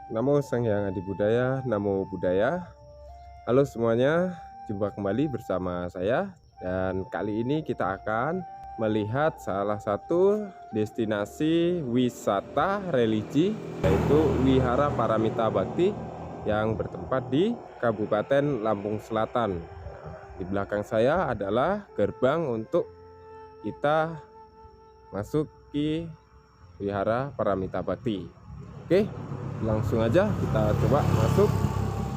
Namo Sang Hyang Adi Budaya, Namo Buddhaya. Halo semuanya, jumpa kembali bersama saya. Dan kali ini kita akan melihat salah satu destinasi wisata religi, yaitu Wihara Paramita Bhakti yang bertempat di Kabupaten Lampung Selatan. Di belakang saya adalah gerbang untuk kita masuk ke Wihara Paramita Bhakti. Oke, langsung aja kita coba masuk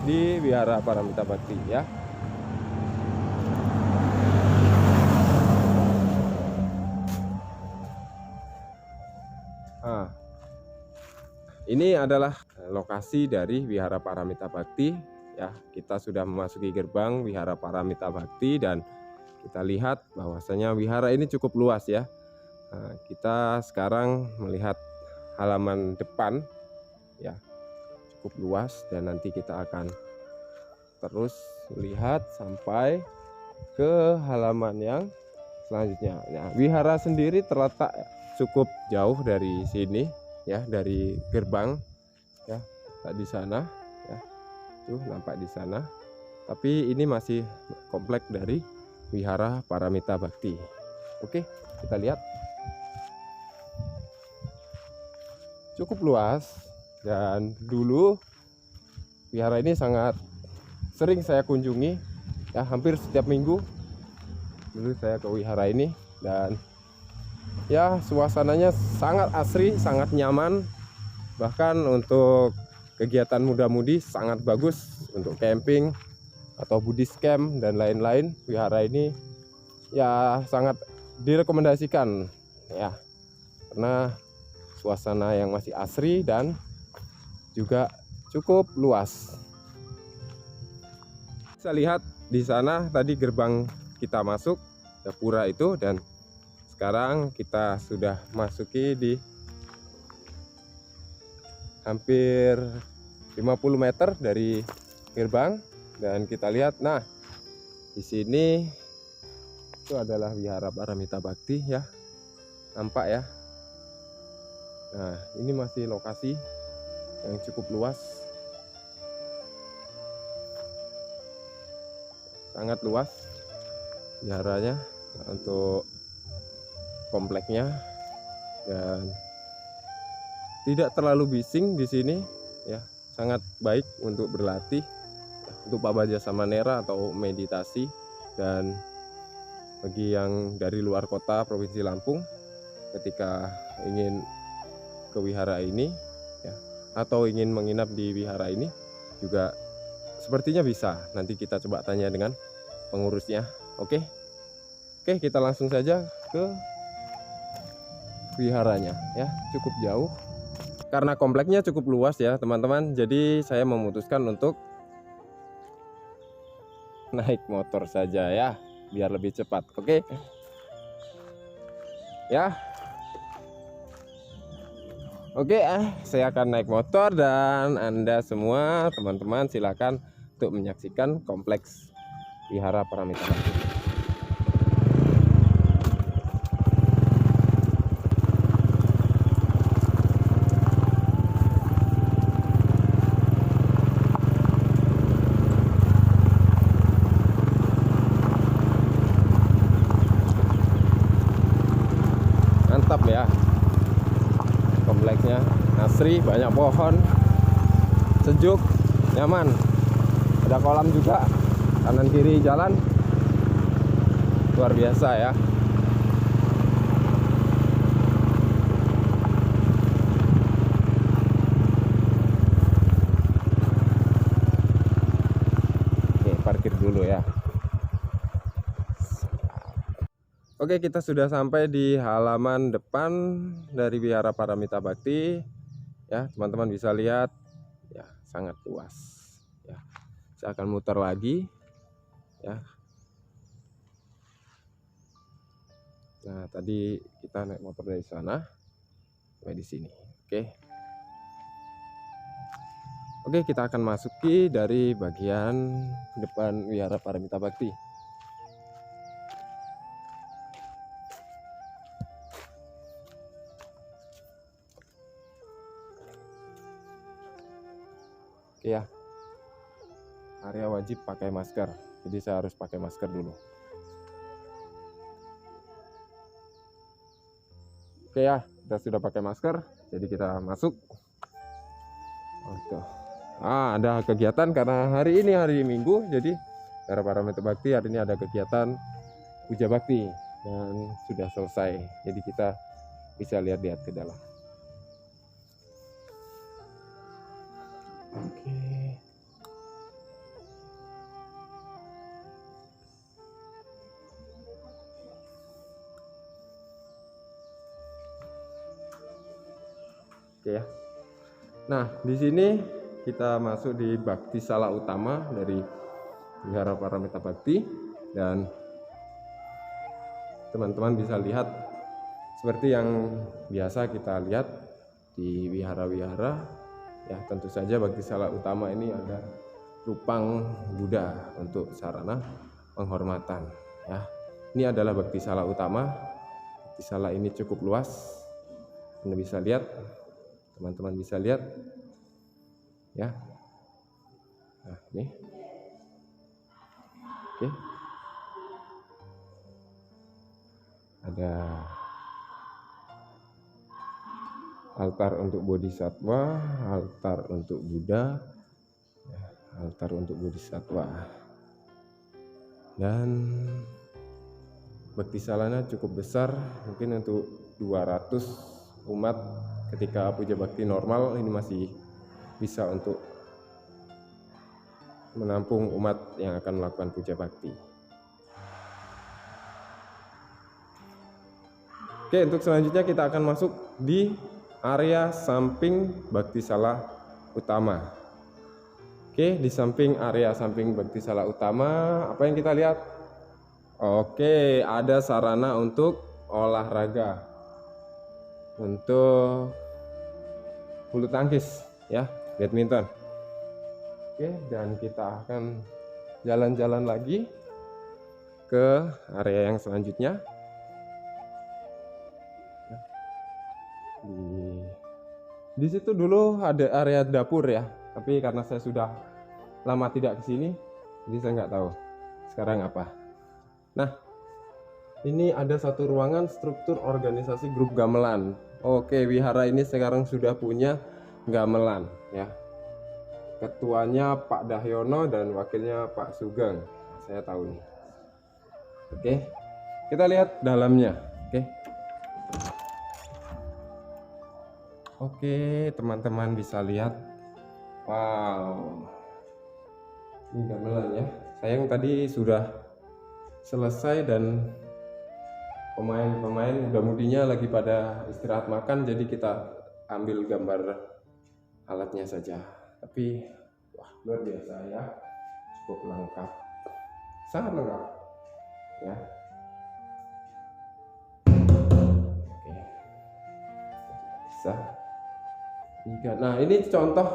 di Wihara Paramita Bhakti ya. Nah, ini adalah lokasi dari Wihara Paramita Bhakti ya. Kita sudah memasuki gerbang Wihara Paramita Bhakti dan kita lihat bahwasanya wihara ini cukup luas ya. Nah, kita sekarang melihat halaman depan ya, cukup luas, dan nanti kita akan terus lihat sampai ke halaman yang selanjutnya. Nah, wihara sendiri terletak cukup jauh dari sini ya, dari gerbang ya, tak di sana ya, tuh nampak di sana. Tapi ini masih komplek dari Wihara Paramita Bhakti. Oke, kita lihat. Cukup luas, dan dulu wihara ini sangat sering saya kunjungi ya, hampir setiap minggu dulu saya ke wihara ini, dan ya suasananya sangat asri, sangat nyaman. Bahkan untuk kegiatan muda-mudi sangat bagus untuk camping atau Buddhist camp dan lain-lain. Wihara ini ya sangat direkomendasikan ya, karena suasana yang masih asri dan juga cukup luas. Saya lihat di sana tadi gerbang kita masuk ke pura itu, dan sekarang kita sudah masuki di hampir 50 meter dari gerbang, dan kita lihat, nah di sini itu adalah Wihara Paramita Bhakti ya, nampak ya. Nah, ini masih lokasi yang cukup luas, sangat luas wiharanya untuk kompleknya, dan tidak terlalu bising di sini ya, sangat baik untuk berlatih untuk Pabaja Samanera atau meditasi. Dan bagi yang dari luar kota Provinsi Lampung, ketika ingin ke wihara ini ya, atau ingin menginap di wihara ini juga sepertinya bisa. Nanti kita coba tanya dengan pengurusnya. Oke, kita langsung saja ke wiharanya ya. Cukup jauh karena kompleknya cukup luas ya teman-teman, jadi saya memutuskan untuk naik motor saja ya, biar lebih cepat. Oke ya. Oke, saya akan naik motor, dan Anda semua teman-teman silakan untuk menyaksikan kompleks Wihara Paramita Bhakti. Mantap ya, kompleksnya asri, banyak pohon, sejuk, nyaman. Ada kolam juga kanan kiri jalan, luar biasa ya. Oke, parkir dulu ya. Oke, kita sudah sampai di halaman depan dari Wihara Paramita Bhakti ya, teman-teman bisa lihat ya, sangat luas ya. Saya akan muter lagi ya. Nah, tadi kita naik motor dari sana sampai di sini. Oke, kita akan masuki dari bagian depan Wihara Paramita Bhakti. ya. Area wajib pakai masker. Jadi saya harus pakai masker dulu. Oke ya, kita sudah pakai masker. Jadi kita masuk. Oke. Ada kegiatan karena hari ini hari Minggu. Jadi Wihara Paramita Bhakti hari ini ada kegiatan puja bakti dan sudah selesai. Jadi kita bisa lihat-lihat ke dalam. Oke. Oke ya. Nah, di sini kita masuk di Bakti Sala utama dari Wihara Paramita Bhakti, dan teman-teman bisa lihat seperti yang biasa kita lihat di wihara-wihara. Ya, tentu saja Bakti Sala utama ini ada rupang Buddha untuk sarana penghormatan. Ya, ini adalah Bakti Sala utama. Bakti Sala ini cukup luas. Anda bisa lihat. Teman-teman bisa lihat ya. Nah, ini. Oke. Ada altar untuk bodhisatwa, altar untuk Buddha, ya, altar untuk bodhisatwa. Dan Bakti Salanya cukup besar, mungkin untuk 200 umat. Ketika puja bakti normal ini masih bisa untuk menampung umat yang akan melakukan puja bakti. Oke, untuk selanjutnya kita akan masuk di area samping Bakti Sala utama. Oke, di samping area samping Bakti Sala utama, apa yang kita lihat? Oke, ada sarana untuk olahraga, untuk bulu tangkis ya, badminton. Oke, dan kita akan jalan-jalan lagi ke area yang selanjutnya. Di situ dulu ada area dapur ya, tapi karena saya sudah lama tidak ke sini, jadi saya nggak tahu sekarang apa. Nah, ini ada satu ruangan struktur organisasi grup gamelan. Oke, wihara ini sekarang sudah punya gamelan ya. Ketuanya Pak Dahyono dan wakilnya Pak Sugeng. Saya tahu nih. Oke. Kita lihat dalamnya. Oke, teman-teman bisa lihat. Wow. Ini gamelan ya. Sayang tadi sudah selesai dan pemain-pemain muda-mudinya lagi pada istirahat makan, jadi kita ambil gambar alatnya saja. Tapi wah, luar biasa ya, cukup lengkap, sangat lengkap ya. Oke, bisa. Nah, ini contoh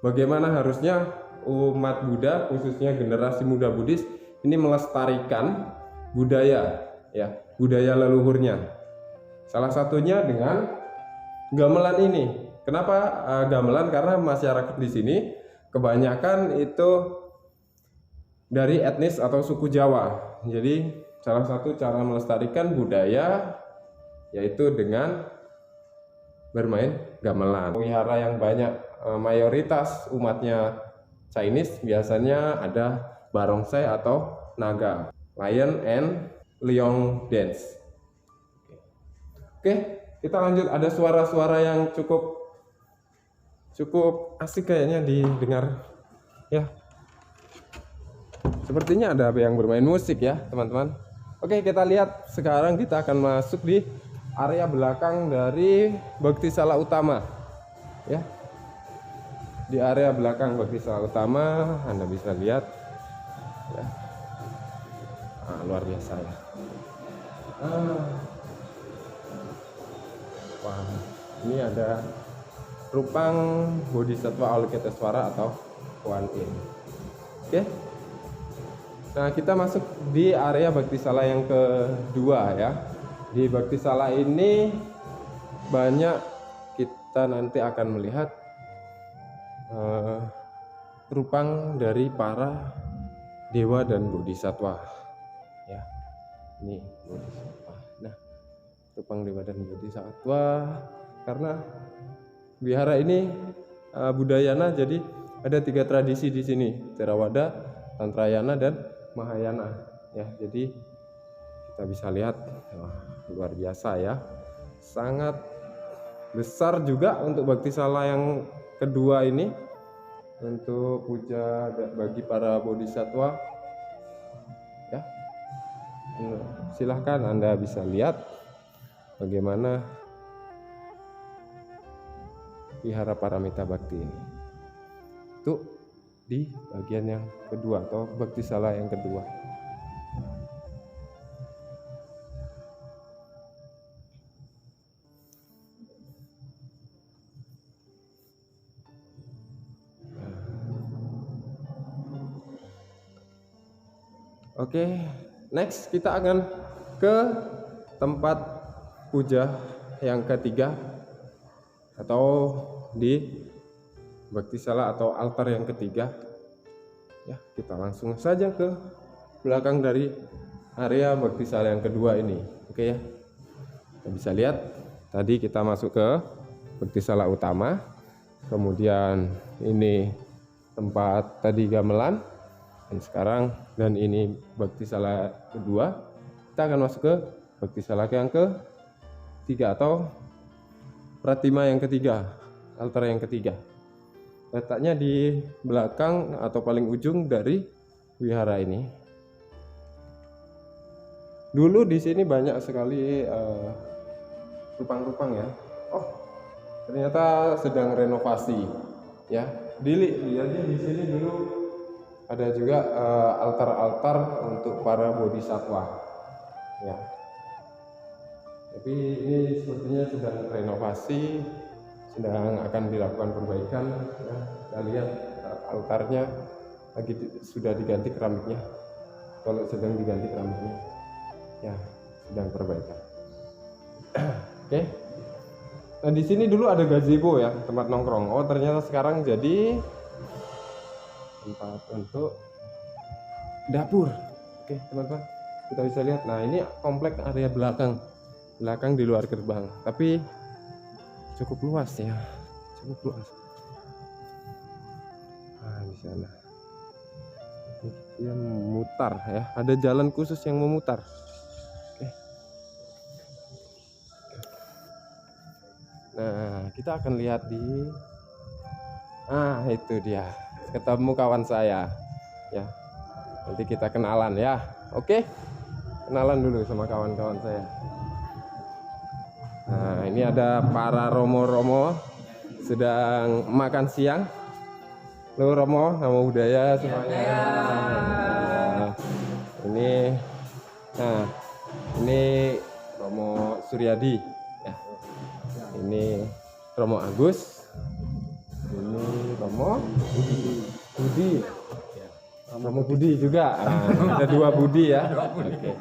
bagaimana harusnya umat Buddha, khususnya generasi muda Buddhis, ini melestarikan budaya ya, budaya leluhurnya. Salah satunya dengan gamelan ini. Kenapa gamelan? Karena masyarakat di sini kebanyakan itu dari etnis atau suku Jawa. Jadi salah satu cara melestarikan budaya yaitu dengan bermain gamelan. Wihara yang banyak mayoritas umatnya Chinese biasanya ada barongsai atau naga. Lion and Leong dance. Oke, kita lanjut. Ada suara-suara yang cukup asik kayaknya didengar ya. Sepertinya ada yang bermain musik ya, teman-teman. Oke, kita lihat sekarang. Kita akan masuk di area belakang dari Bakti Sala utama ya. Di area belakang Bakti Sala utama Anda bisa lihat ya. Luar biasa ya. Wah, ini ada rupang Bodhisattva Avalokitesvara atau Kuan Yin. Oke. Nah, kita masuk di area Bakti Sala yang kedua ya. Di Bakti Sala ini banyak kita nanti akan melihat rupang dari para dewa dan bodhisatwa ya. Ini bodhisatwa. Nah, rupang dewa dan bodhisatwa, karena wihara ini Budayana, jadi ada 3 tradisi di sini, Theravada, Tantrayana, dan Mahayana ya. Jadi kita bisa lihat, luar biasa ya, sangat besar juga untuk Bhaktisala yang kedua ini, untuk puja bagi para bodhisatwa ya. Silahkan Anda bisa lihat bagaimana Wihara Paramita Bhakti ini. Itu di bagian yang kedua atau Bhaktisala yang kedua. Oke, next kita akan ke tempat puja yang ketiga atau di Bhaktisala atau altar yang ketiga ya. Kita langsung saja ke belakang dari area Bhaktisala yang kedua ini. Oke ya, kita bisa lihat tadi kita masuk ke Bhaktisala utama, kemudian ini tempat tadi gamelan, dan ini Bhaktisala kedua. Kita akan masuk ke Bhaktisala yang ketiga atau Pratima yang ketiga, altar yang ketiga. Letaknya di belakang atau paling ujung dari wihara ini. Dulu di sini banyak sekali rupang-rupang ya. Oh, ternyata sedang renovasi ya. Jadi di sini dulu ada juga altar-altar untuk para bodhisatwa ya. Tapi ini sepertinya sedang renovasi, sedang akan dilakukan perbaikan ya. Kita lihat altarnya lagi sudah diganti keramiknya. Kalau sedang diganti keramiknya ya, sedang perbaikan. Oke. Nah, di sini dulu ada gazebo ya, tempat nongkrong. Oh, ternyata sekarang jadi tempat untuk dapur. Oke teman-teman, kita bisa lihat. Nah, ini komplek area belakang di luar gerbang, tapi cukup luas ya, cukup luas. Nah, di sana dia memutar ya, ada jalan khusus yang memutar. Oke. Nah, kita akan lihat itu dia, ketemu kawan saya ya, nanti kita kenalan ya. Oke, kenalan dulu sama kawan-kawan saya. Nah, ini ada para romo-romo sedang makan siang. Halo Romo, nama budaya semuanya. Ini Romo Suryadi ya. Ini Romo Agus. Ini Romo Budi. Romo Budi juga. Ada 2 Budi ya. Oke.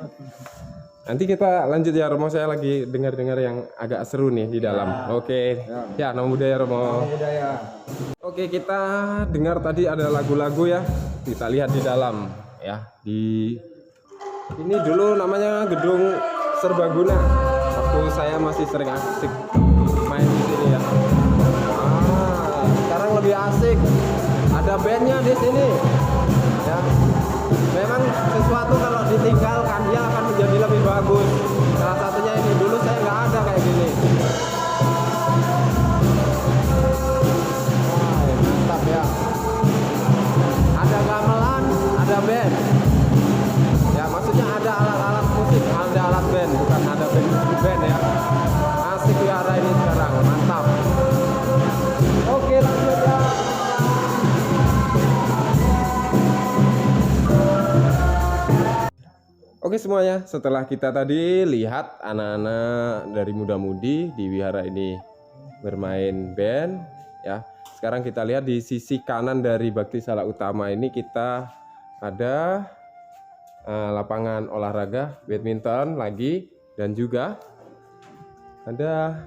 Nanti kita lanjut ya Romo, saya lagi dengar-dengar yang agak seru nih di dalam. Oke. Ya, nama budaya Romo. Oke, kita dengar tadi ada lagu-lagu ya. Kita lihat di dalam ya. Ini dulu namanya Gedung Serbaguna. Waktu saya masih sering asik main di sini ya. Sekarang lebih asik. Ada bandnya di sini. Ya. Memang sesuatu kalau ditinggalkan dia akan menjadi lebih bagus. Salah satunya ini, dulu saya nggak ada kayak gini. Mantap ya. Ada gamelan, ada band. Ya, maksudnya ada alat-alat musik, ada alat band, bukan ada band ya. Asik wihara ini sekarang, mantap. Oke, lanjut ya. Oke semuanya, setelah kita tadi lihat anak-anak dari muda-mudi di wihara ini bermain band ya. Sekarang kita lihat di sisi kanan dari Bhaktisala utama ini kita ada lapangan olahraga badminton lagi, dan juga ada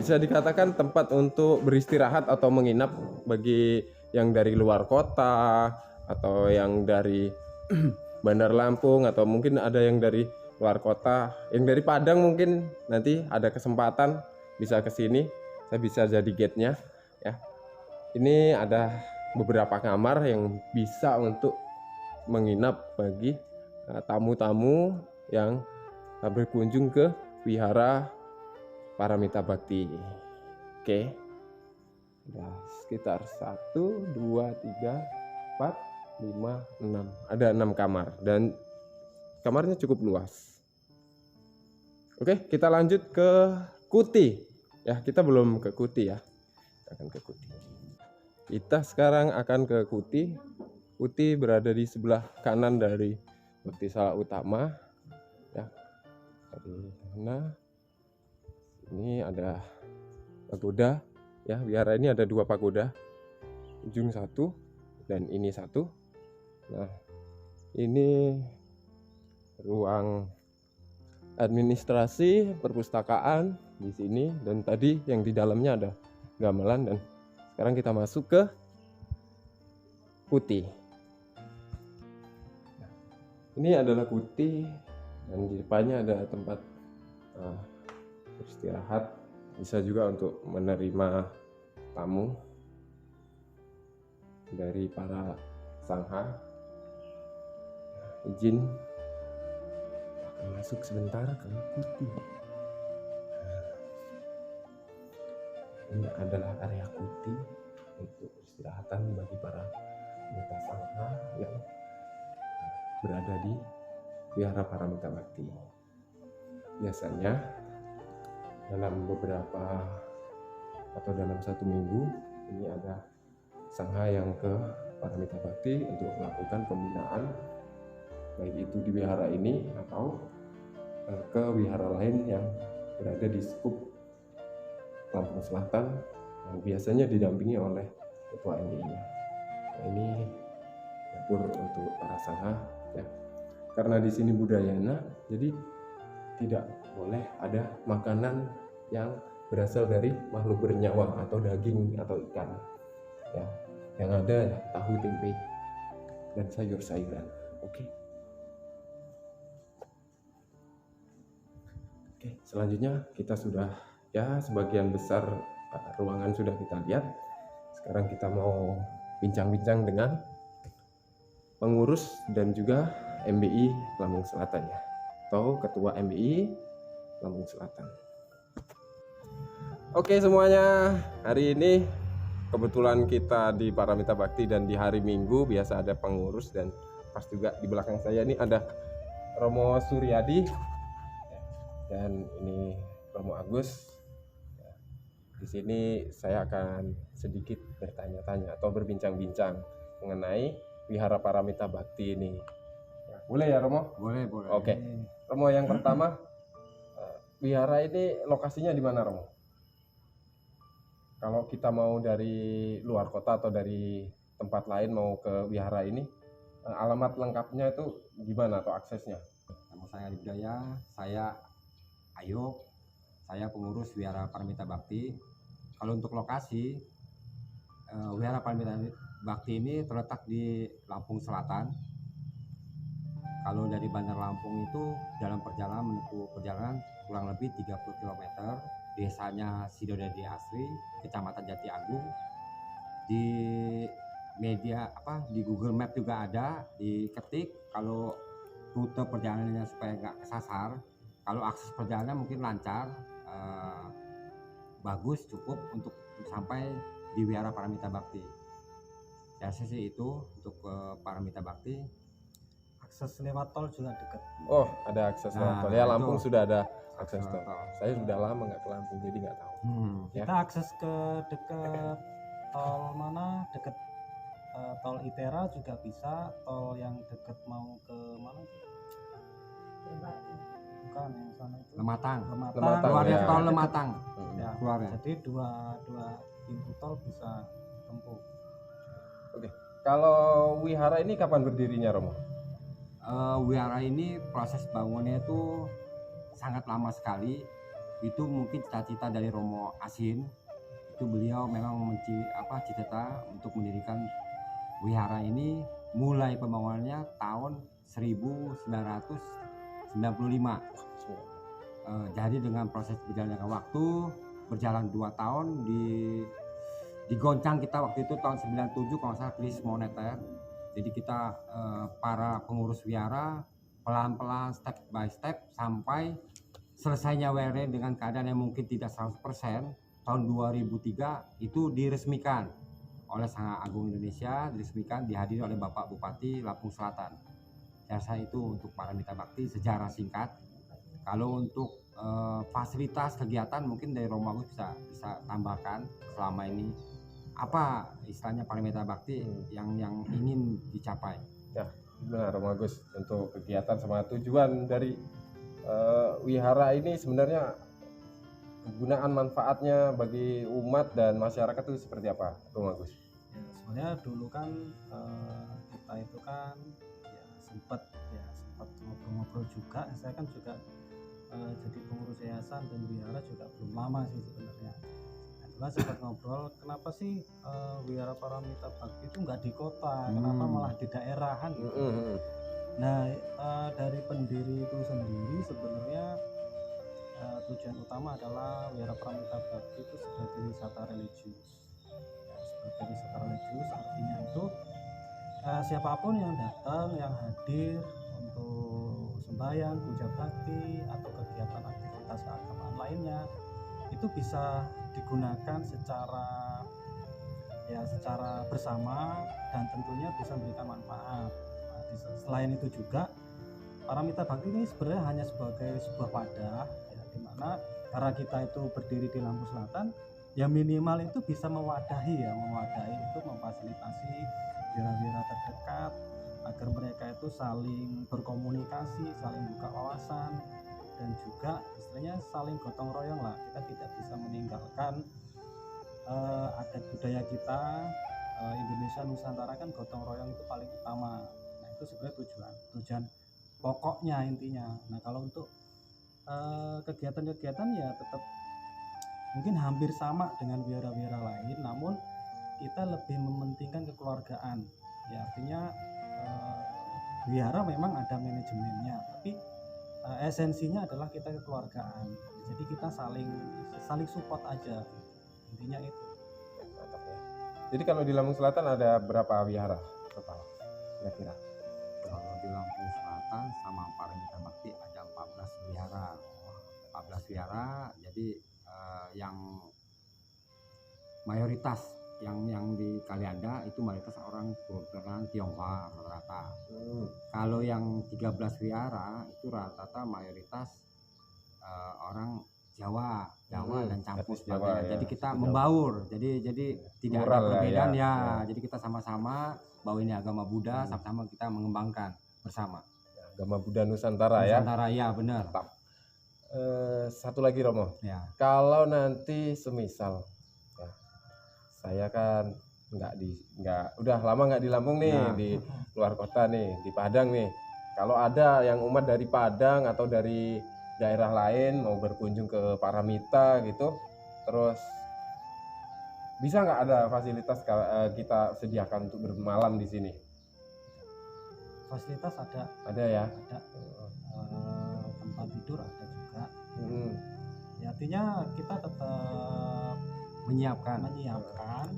bisa dikatakan tempat untuk beristirahat atau menginap bagi yang dari luar kota atau yang dari Bandar Lampung, atau mungkin ada yang dari luar kota, yang dari Padang mungkin nanti ada kesempatan bisa ke sini, saya bisa jadi guide-nya ya. Ini ada beberapa kamar yang bisa untuk menginap bagi tamu-tamu yang berkunjung ke Wihara Paramita Bhakti. Oke. Ada sekitar 1 2 3 4 5 6. Ada 6 kamar dan kamarnya cukup luas. Oke, kita lanjut ke Kuti. Ya, kita belum ke Kuti ya. Kita akan ke Kuti. Kita sekarang akan ke Kuti. Kuti berada di sebelah kanan dari Bhakti Sala Utama. Ya. Dari sana. Ini ada pagoda. Ya, wihara ini ada 2 pagoda. Ujung 1 dan ini 1. Nah, ini ruang administrasi perpustakaan di sini, dan tadi yang di dalamnya ada gamelan. Dan sekarang kita masuk ke Kuti. Nah, ini adalah Kuti dan di depannya ada tempat beristirahat, bisa juga untuk menerima tamu dari para sangha. Izin akan masuk sebentar ke Kuti. Ini adalah area Kuti untuk peristirahatan bagi para anggota sangha yang berada di Wihara Paramita Bhakti. Biasanya dalam beberapa atau dalam 1 minggu ini ada sangha yang ke Paramita Bhakti untuk melakukan pembinaan, baik itu di wihara ini atau ke wihara lain yang berada di skup Lampung Selatan, yang biasanya didampingi oleh ketua MBI. Nah, ini dapur untuk para sangha ya. Karena di sini budayana, jadi tidak boleh ada makanan yang berasal dari makhluk bernyawa atau daging atau ikan ya. Yang ada tahu, tempe, dan sayur-sayuran. Oke. Oke, selanjutnya kita sudah ya sebagian besar ruangan sudah kita lihat. Sekarang kita mau bincang-bincang dengan pengurus dan juga MBI Lampung Selatan ya, atau ketua MBI Lampung Selatan. Oke semuanya, hari ini kebetulan kita di Paramita Bhakti dan di hari Minggu biasa ada pengurus, dan pas juga di belakang saya ini ada Romo Suryadi dan ini Romo Agus. Di sini saya akan sedikit bertanya-tanya atau berbincang-bincang mengenai Wihara Paramita Bhakti ini. Ya, boleh ya Romo? Boleh, boleh. Oke. Romo, yang pertama, wihara ini lokasinya di mana Romo? Kalau kita mau dari luar kota atau dari tempat lain mau ke wihara ini, alamat lengkapnya itu gimana atau aksesnya? Nama saya Adibudaya, saya Ayub, saya pengurus Wihara Paramita Bhakti. Kalau untuk lokasi, Wihara Paramita Bhakti ini terletak di Lampung Selatan. Kalau dari Bandar Lampung itu dalam menempuh perjalanan kurang lebih 30 km. Desanya Sidodadi Asri, Kecamatan Jati Agung. Di media di Google Map juga ada, diketik kalau rute perjalanannya supaya nggak kesasar. Kalau akses perjalanan mungkin lancar, bagus, cukup untuk sampai di Wihara Paramita Bhakti. Biasanya sih itu untuk Paramita Bhakti. Akses lewat tol juga dekat. Oh, ada akses lewat tol. Ya, Lampung sudah ada akses tol. tol. Saya sudah lama nggak ke Lampung, jadi nggak tahu. Ya. Kita akses ke dekat tol mana? Dekat tol Itera juga bisa. Tol yang dekat mau ke mana? Bukan yang sana itu. Lematang. Lematang, Keluarnya ya. tol Lematang. Ya, Keluarnya. jadi dua pintu tol bisa tempuh. Oke. Kalau wihara ini kapan berdirinya Romo? Wihara ini proses bangunnya itu sangat lama sekali. itu mungkin cita-cita dari Romo Asin. Itu beliau memang cita-cita untuk mendirikan wihara ini, mulai pembangunannya tahun 1995. Jadi dengan proses berjalannya waktu, berjalan 2 tahun, digoncang kita waktu itu tahun 97 kalau nggak salah krisis moneter. Jadi kita para pengurus wihara pelan-pelan step by step sampai selesainya wihara dengan keadaan yang mungkin tidak 100%. Tahun 2003 itu diresmikan oleh Sangha Agung Indonesia, dihadiri oleh Bapak Bupati Lampung Selatan. Saya rasa itu untuk Paramita Bakti sejarah singkat. Kalau untuk fasilitas kegiatan mungkin dari Romo Agus bisa tambahkan selama ini apa istilahnya Paramita Bakti yang ingin dicapai. Ya, benar Romo Agus, untuk kegiatan sama tujuan dari wihara ini sebenarnya kegunaan manfaatnya bagi umat dan masyarakat itu seperti apa, Romo Agus? Ya, sebenarnya dulu kan kita itu kan sempat ngobrol-ngobrol juga. Saya kan juga jadi pengurus yayasan dan wihara juga belum lama sih sebenarnya. Nah, sempat ngobrol, kenapa sih wihara Paramita Bakti itu nggak di kota, kenapa malah di daerahan gitu. Nah, dari pendiri itu sendiri sebenarnya tujuan utama adalah wihara Paramita Bakti itu sebagai wisata religius. Sebagai wisata religius artinya itu siapapun yang datang, yang hadir untuk sembahyang, puja bakti atau kegiatan aktivitas keagamaan lainnya itu bisa digunakan secara bersama dan tentunya bisa memberikan manfaat. Nah, selain itu juga Paramita Bakti ini sebenarnya hanya sebagai sebuah wadah ya, di mana karena kita itu berdiri di Lampung Selatan, ya minimal itu bisa mewadahi itu memfasilitasi wira-wira terdekat agar mereka itu saling berkomunikasi, saling buka wawasan, dan juga istilahnya saling gotong royong lah. Kita tidak bisa meninggalkan adat budaya kita, Indonesia Nusantara kan gotong royong itu paling utama. Nah itu sebenarnya tujuan pokoknya intinya. Nah kalau untuk kegiatan-kegiatan ya tetap mungkin hampir sama dengan wihara-wihara lain, namun kita lebih mementingkan kekeluargaan. Ya artinya wihara memang ada manajemennya, tapi esensinya adalah kita kekeluargaan. Jadi kita saling support aja. Intinya itu. Mantap ya. Jadi kalau di Lampung Selatan ada berapa wihara total kira-kira? Kalau di Lampung Selatan sama Paramita Bakti ada 14 wihara. 14 wihara, jadi yang mayoritas yang di Kalianda itu mayoritas orang keturunan Tionghoa rata-rata. Kalau yang 13 wihara itu rata-rata mayoritas orang Jawa dan campur Jawa, sebagainya. ya. Jadi kita membaur. Jadi tidak ada perbedaan ya. Jadi kita sama-sama bahwa ini agama Buddha, sama-sama kita mengembangkan bersama. Agama Buddha Nusantara ya. Nusantara ya benar. Satu lagi Romo. Ya. Kalau nanti semisal ya, saya kan udah lama nggak di Lampung nih, di luar kota nih, di Padang nih. Kalau ada yang umat dari Padang atau dari daerah lain mau berkunjung ke Paramita gitu, terus bisa nggak ada fasilitas kita sediakan untuk bermalam di sini? Fasilitas Ada ya. Ada tempat tidur ada juga. Ya, artinya kita tetap menyiapkan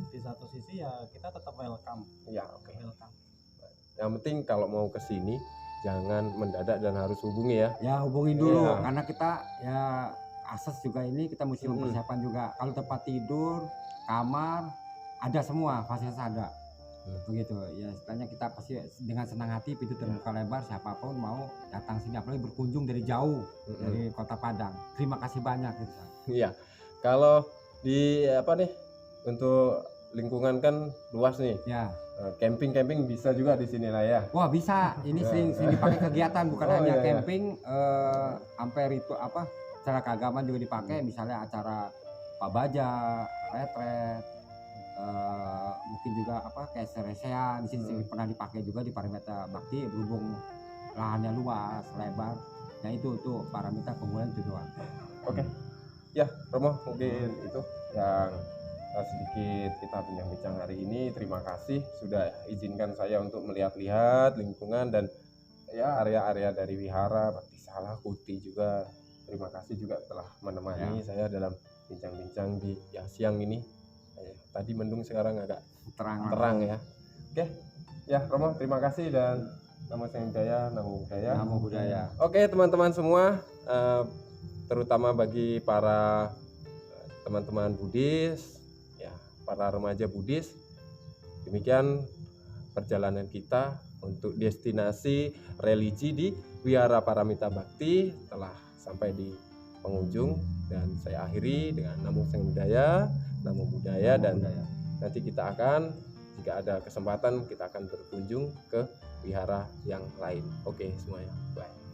di satu sisi ya kita tetap welcome. Ya oke. Welcome. Yang penting kalau mau ke sini jangan mendadak dan harus hubungi ya. Ya hubungi dulu karena kita ya akses juga ini kita mesti mempersiapkan juga. Kalau tempat tidur, kamar ada semua, fasilitas ada. Begitu ya, istilahnya kita pasti dengan senang hati pintu terbuka lebar siapapun mau datang sini, apalagi berkunjung dari jauh dari Kota Padang. Terima kasih banyak gitu. Iya. Kalau di untuk lingkungan kan luas nih. Ya. Camping bisa juga di sini lah ya. Wah bisa, ini sering dipakai kegiatan bukan hanya camping, sampai acara keagamaan juga dipakai, misalnya acara Pak Baja, retret, mungkin juga kayak seresean di sini pernah dipakai juga di Paramita Bakti, berhubung lahannya luas lebar. Nah itu Paramita keunggulan itu doang. Oke. Ya Romo, mungkin itu yang sedikit kita bincang-bincang hari ini. Terima kasih sudah izinkan saya untuk melihat-lihat lingkungan dan ya area-area dari Wihara Bakti Salahuti juga. Terima kasih juga telah menemani saya dalam bincang-bincang di siang ini. Tadi mendung, sekarang agak terang ya. Oke, ya Romo, terima kasih dan Namo Sang Jaya, Namo Buddhaya. Namo Buddhaya. Oke teman-teman semua, terutama bagi para teman-teman Buddhis, ya para remaja Buddhis, demikian perjalanan kita untuk destinasi religi di Wihara Paramita Bakti telah sampai di penghujung, dan saya akhiri dengan Namo Sang Buddhaya, Namo Buddhaya, dan nanti kita akan, jika ada kesempatan, kita akan berkunjung ke wihara yang lain. Oke semuanya, bye.